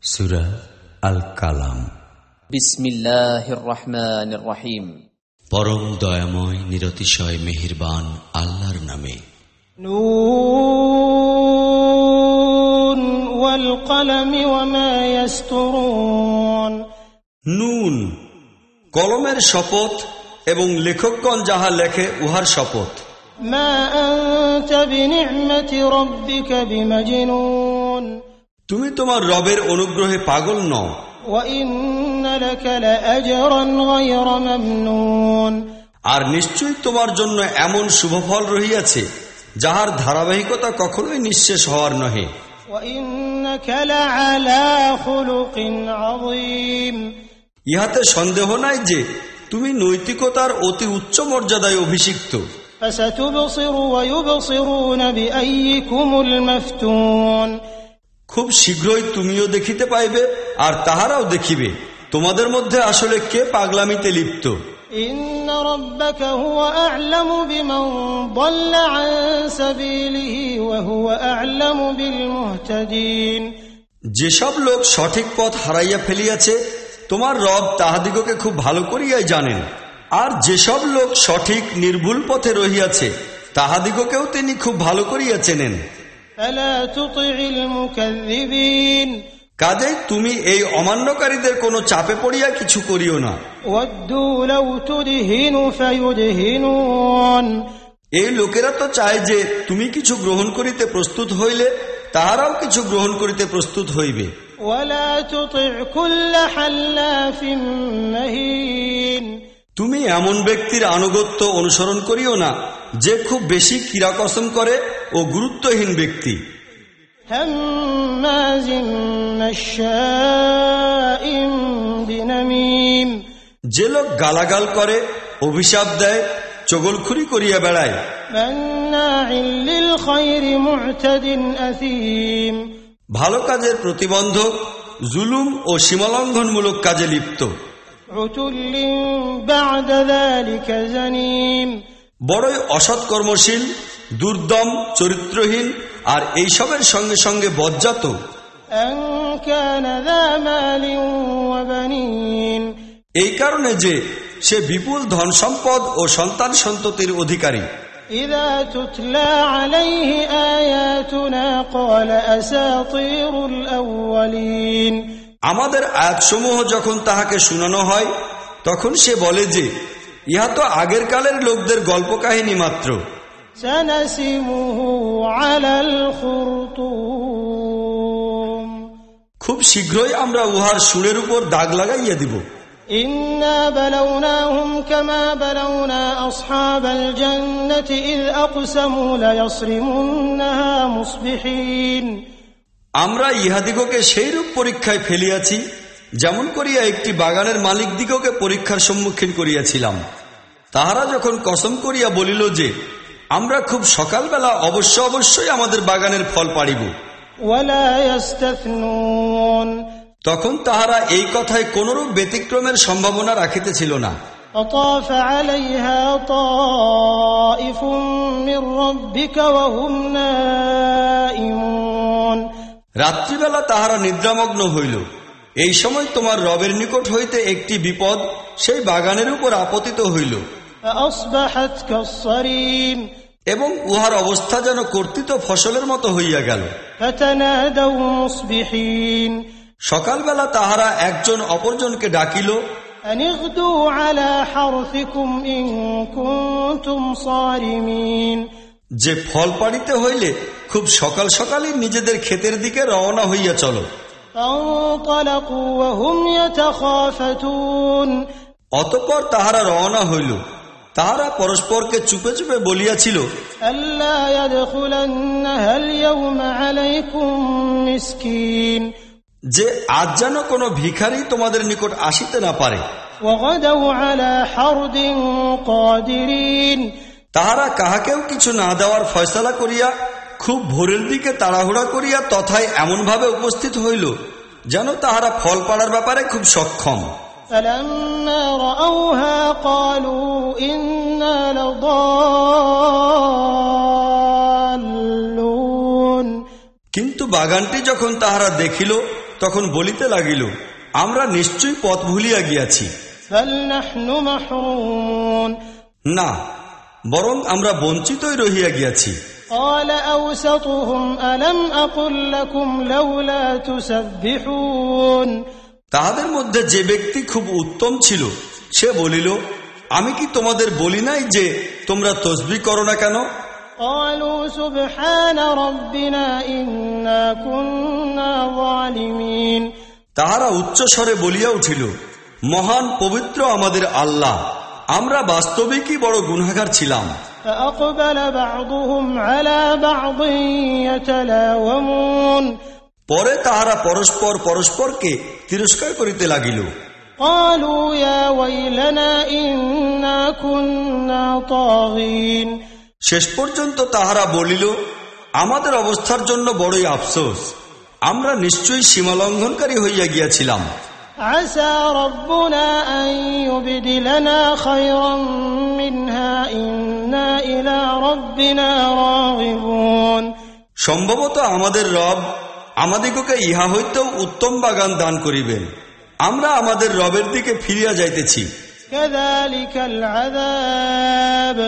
সূরা আল কালাম। বিসমিল্লাহির রহমানির রহিম। পরম দয়াময় নিরতিশয় মেহেরবান আল্লাহর নামে। নুন ওয়াল কলমি ওয়া মা ইয়াসতুরুন। নুন, কলমের শপথ এবং লেখকগণ যাহা লেখে উহার শপথ। মা আনতা বিনি'মাতি রাব্বিকা বিমাজনুন। তুমি তোমার রবের অনুগ্রহে পাগল নও। ওয়া ইন্না লাকা লাআজরান গায়রা মামনুন। আর নিশ্চয়ই তোমার জন্য এমন শুভফল রহিয়াছে যাহার ধারাবাহিকতা কখনোই নিঃশেষ হওয়ার নহে। ওয়া ইন্নাকা লাআলা খুলুকিন আযীম। ইহাতে সন্দেহ নাই যে তুমি নৈতিকতার অতি উচ্চ মর্যাদায় অভিষিক্ত। ফাসাতুবসিরু ওয়া ইউবসিরুনা বিআইয়িকুমুল মাফতুন। খুব শীঘ্রই তুমিও দেখিতে পাইবে আর তাহারাও দেখিবে তোমাদের মধ্যে আসলে কে পাগলামিতে লিপ্ত। ইন্না রাব্বাকা হুয়া আ'লামু বিমান দাল্লা আন সাবিলিহি ওয়া হুয়া আ'লামু বিল মুহতাদিন। যেসব লোক সঠিক পথ হারাইয়া ফেলিয়াছে তোমার রব তাহাদিগকে খুব ভালো করিয়াই জানেন, আর যেসব লোক সঠিক নির্ভুল পথে রহিয়াছে তাহাদিগকেও তিনি খুব ভালো করিয়া চেনেন। ফালা তুতি'ল মুকাযযিবিন। কাজেই তুমি এই অমান্যকারীদের কোনো চাপে পড়িয়া কিছু করিও না। ওয়াদ্দু লাউ তুদহিনু ফায়ুদহিনুন। এই লোকেরা তো চায় যে তুমি কিছু গ্রহণ করিতে প্রস্তুত হইলে তাহারাও কিছু গ্রহণ করিতে প্রস্তুত হইবে। ওয়ালা তুতি' কুল্লা হাল্লাফিন মাহিন। তুমি এমন ব্যক্তির আনুগত্য অনুসরণ করিও না যে খুব বেশি কিরাকসম করে ও গুরুত্বহীন ব্যক্তি। হাম্মাজিম মাশশাইম বিনামিম। যে লোক গালাগাল করে, অভিশাপ দেয়, চগলখুরি করিয়া বেড়ায়। মান্নাইল লিল খায়রি মু'তাদিন আথীম। ভালো কাজের প্রতিবন্ধক, জুলুম ও সীমালঙ্ঘনমূলক কাজে লিপ্ত। উতুল্লিন বা'দা যালিকা জানিম। বড়ই অসৎকর্মশীল, দুর্দম, চরিত্রহীন আর এইসবের সঙ্গে সঙ্গে বজ্জাত। আন কানা যা মালিন ওয়া বানিন। এই কারণে যে সে বিপুল ধন সম্পদ ও সন্তান সন্ততির অধিকারী। ইযা তুতলা আলাইহি আয়াতুনা ক্বালা আসাতিরুল আউয়ালিন। আমাদের আয়াতসমূহ যখন তাহাকে শুনানো হয় তখন সে বলে যে ইহা তো আগের কালের লোকদের গল্প কাহিনী মাত্র। সানাসিমুহু আলাল খুরতুম। খুব শীঘ্রই আমরা উহার সুরের উপর দাগ লাগাইয়া দিব। ইন্না বালাওনাহুম কামা বালাওনা আসহাবাল জান্নাতি ইয আকসামু লায়াসরিমুন্নাহা মুসবিহিন। আমরা ইহাদিগকে সেইরূপ পরীক্ষায় ফেলিয়াছি যেমন করিয়া একটি বাগানের মালিক দিগকে পরীক্ষার সম্মুখীন করিয়াছিলাম। তাহারা যখন কসম করিয়া বলিল যে আমরা খুব সকালবেলা অবশ্যই আমাদের বাগানের ফল পাড়িব, ওয়ালা ইস্তাথনুন। তখন তাহারা এই কথায় কোনরূপ ব্যতিক্রমের সম্ভাবনা রাখিতেছিল না। আতাফ আলাইহা তাইফুম মির রাব্বিকা ওয়া হুম নাইমুন। রাত্রিবেলা তাহারা নিদ্রামগ্ন হইল। এই সময় তোমার রবের নিকট হইতে একটি বিপদ সেই বাগানের উপর আপতিত হইল ফাসবাহাত কাসসারিম। এবং উহার অবস্থা যেন কর্তিত ফসলের মতো হইয়া গেল। ফাতানাদাউ মুসবিহিন। সকালবেলা তাহারা একজন অপরজনকে ডাকিল, আনিগদু আলা হারসিকুম ইন কুনতুম সারিমিন। যে ফল পাড়িতে হইলে খুব সকাল সকালই নিজেদের ক্ষেতের দিকে রওনা হইয়া চলো। ফানতালাকু ওয়া হুম ইয়াতাখাফাতুন। অতঃপর তাহারা রওনা হইল। তাহারা পরস্পরকে চুপে চুপে বলিয়াছিল, আল্লা ইয়াদখুলান্নাহাল ইয়াওমা আলাইকুম মিসকিন। যে আজ যেন কোনো ভিখারি তোমাদের নিকট আসিতে না পারে। ওয়াগাদাউ আলা হারদিন কাদিরিন। তাহারা কাহাকেও কিছু না দেওয়ার ফয়সালা করিয়া খুব ভোরের দিকে তাড়াহুড়া করিয়া তথায় এমনভাবে উপস্থিত হইল যেন তাহারা ফল পাড়ার ব্যাপারে খুব সক্ষম। ফালাম্মা রাআউহা ক্বালু ইন্না লাদাল্লুন। কিন্তু বাগানটি যখন তাহারা দেখিল তখন বলিতে লাগিল, আমরা নিশ্চয়ই পথ ভুলিয়া গিয়াছি। بل نحن محرومون না, বরং আমরা বঞ্চিতই রহিয়া গিয়াছি। قال أوسطهم ألم أقل لكم لولا تسبحون তাহাদের মধ্যে যে ব্যক্তি খুব উত্তম ছিল সে বলিল, আমি কি তোমাদের বলি নাই যে তোমরা তসবিহ করো না কেন? قالوا سبحان ربنا إنا كنا ظالمين তাহারা উচ্চ স্বরে বলিয়া উঠিল, মহান পবিত্র আমাদের আল্লাহ, আমরা বাস্তবিকই বড় গুনাহগার ছিলাম। فأقبل بعضهم على بعض يتلاومون পরে তাহারা পরস্পর পরস্পরকে তিরস্কার করিতে লাগিল। قالوا يا ويلنا إنا كنا طاغين শেষ পর্যন্ত তাহারা বলিল, আমাদের অবস্থার জন্য বড়ই আফসোস, আমরা নিশ্চয়ই সীমালঙ্ঘনকারী হইয়া গিয়াছিলাম। عسى ربنا أن يبدلنا خيرا منها إنا إلى ربنا راغبون সম্ভবত আমাদের রব আমাদিগকে ইহা হইতেও উত্তম বাগান দান করিবেন, আমরা আমাদের রবের দিকে ফিরিয়া যাইতেছি। كذلك العذاب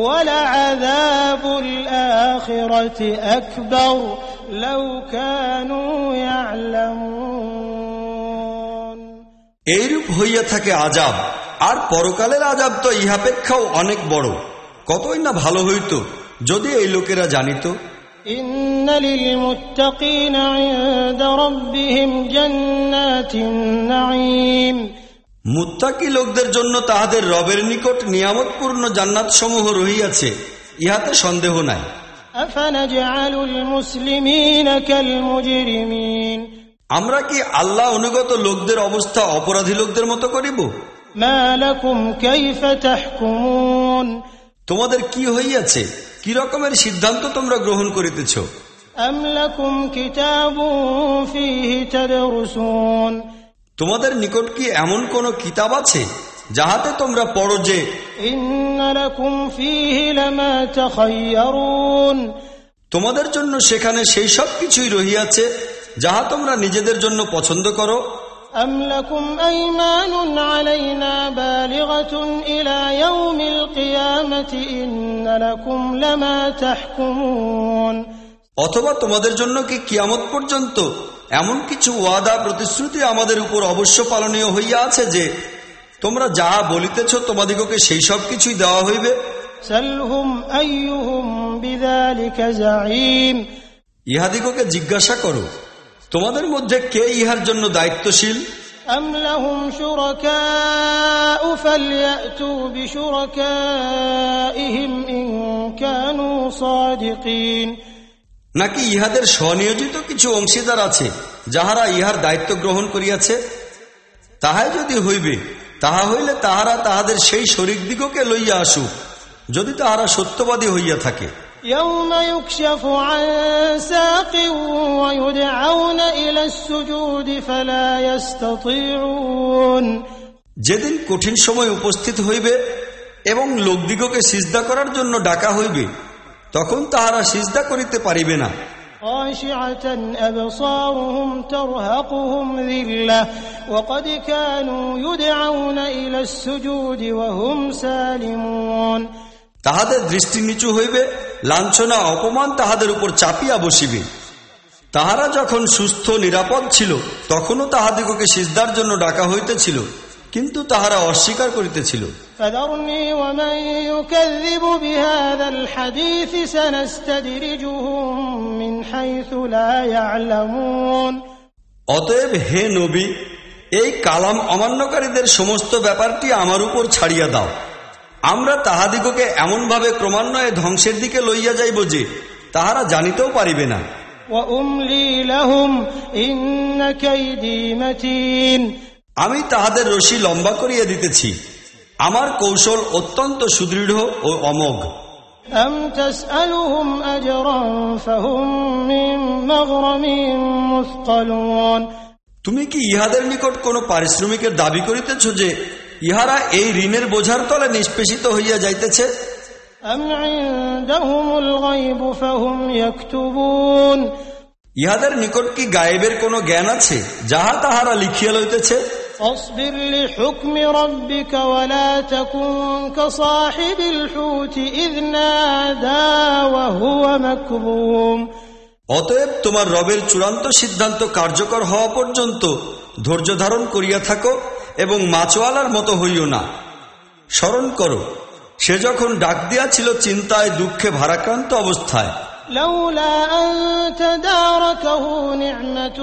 ولعذاب الآخرة أكبر لو كانوا يعلمون এইরূপ হইয়া থাকে আযাব, আর পরকালের আযাব তো ইহাপেক্ষাও অনেক বড়, কতই না ভালো হইত যদি এই লোকেরা জানিত। إن للمتقين عند ربهم جنات النعيم মুত্তাকি লোকদের জন্য তাহাদের রবের নিকট নিয়ামতপূর্ণ জান্নাত সমূহ রহিয়াছে, ইহাতে সন্দেহ নাই। أفنجعل المسلمين كالمجرمين আমরা কি আল্লাহ অনুগত লোকদের অবস্থা অপরাধী লোকদের মতো করিব? ما لكم كيف تحكمون তোমাদের কি হইয়াছে, কি রকমের সিদ্ধান্ত তোমরা গ্রহণ করিতেছ? أم لكم كتاب فيه تدرسون তোমাদের নিকট কি এমন কোন কিতাব আছে যাহাতে তোমরা পড়ো যে إن لكم فيه لما تخيرون তোমাদের জন্য সেখানে সেই সব কিছুই রহিয়াছে যাহা তোমরা নিজেদের জন্য পছন্দ করো? أم لكم أيمان علينا بالغة إلى يوم القيامة إن لكم لما تحكمون অথবা তোমাদের জন্য কি কিয়ামত পর্যন্ত এমন কিছু ওয়াদা প্রতিশ্রুতি আমাদের উপর অবশ্য পালনীয় হইয়া আছে যে তোমরা যাহা বলিতেছ তোমাদিগকে সেই সব কিছুই দেওয়া হইবে? سلهم أيهم بذلك زعيم ইহাদিগকে জিজ্ঞাসা করো, তোমাদের মধ্যে কে ইহার জন্য দায়িত্বশীল? أم لهم شركاء فليأتوا بشركائهم إن كانوا صادقين নাকি ইহাদের স্বনিয়োজিত কিছু অংশীদার আছে যাহারা ইহার দায়িত্ব গ্রহণ করিয়াছে? তাহাই যদি হইবে, তাহা হইলে তাহারা তাহাদের সেই শরীকদিগকে লইয়া আসুক, যদি তাহারা সত্যবাদী হইয়া থাকে। يوم يكشف عن ساق ويدعون إلى السجود فلا يستطيعون যেদিন কঠিন সময় উপস্থিত হইবে এবং লোকদিগকে সিজদা করার জন্য ডাকা হইবে, তখন তাহারা সিজদা করিতে পারিবে না। خاشعة أبصارهم ترهقهم ذلة وقد كانوا يدعون إلى السجود وهم سالمون তাহাদের দৃষ্টি নিচু হইবে, লাঞ্ছনা অপমান তাহাদের উপর চাপিয়া বসিবে। তাহারা যখন সুস্থ নিরাপদ ছিল তখনও তাহাদিগকে সিজদার জন্য ডাকা হইতেছিল, কিন্তু তাহারা অস্বীকার করিতেছিল। فذرني ومن يكذب بهذا الحديث سنستدرجهم من حيث لا يعلمون অতএব হে নবী, এই কালাম অমান্যকারীদের সমস্ত ব্যাপারটি আমার উপর ছাড়িয়া দাও, আমরা তাহাদিগকে এমনভাবে ক্রমান্বয়ে ধ্বংসের দিকে লইয়া যাইব যে তাহারা জানিতেও পারিবে না। وأملي لهم إن كيدي متين আমি তাহাদের রশি লম্বা করিয়া দিতেছি, আমার কৌশল অত্যন্ত সুদৃঢ় ও অমোঘ। أم تسألهم أجرا فهم من مغرم مثقلون তুমি কি ইহাদের নিকট কোন পারিশ্রমিকের দাবি করিতেছ যে ইহারা এই ঋণের বোঝার তলে নিষ্পেষিত হইয়া যাইতেছে? أم عندهم الغيب فهم يكتبون ইহাদের নিকট কি গায়েবের কোনো জ্ঞান আছে যাহা তাহারা লিখিয়া লইতেছে? فاصبر لحكم ربك ولا تكن كصاحب الحوت إذ نادى وهو مكظوم। অতএব তোমার রবের চূড়ান্ত সিদ্ধান্ত কার্যকর হওয়া পর্যন্ত ধৈর্য ধারণ করিয়া থাকো এবং মাছওয়ালার মতো হইও না। স্মরণ করো, সে যখন ডাক দিয়াছিল চিন্তায় দুঃখে ভারাক্রান্ত অবস্থায়। لولا أن تداركه نعمة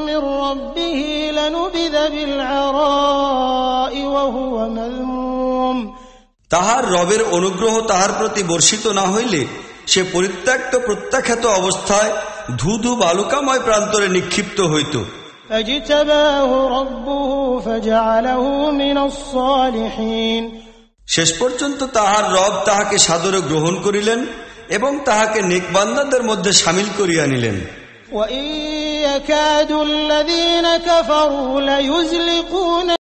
من ربه لنبذ بالعراء وهو مذموم। তাহার রবের অনুগ্রহ তাহার প্রতি বর্ষিত না হইলে সে পরিত্যক্ত প্রত্যাখ্যাত অবস্থায় ধুধু বালুকাময় প্রান্তরে নিক্ষিপ্ত হইত। فاجتباه ربه فجعله من الصالحين। শেষ পর্যন্ত তাহার রব তাহাকে সাদরে গ্রহণ করিলেন এবং তাহাকে নেকবান্দাদের মধ্যে শামিল করিয়া নিলেন। وإن يكاد الذين كفروا ليزلقون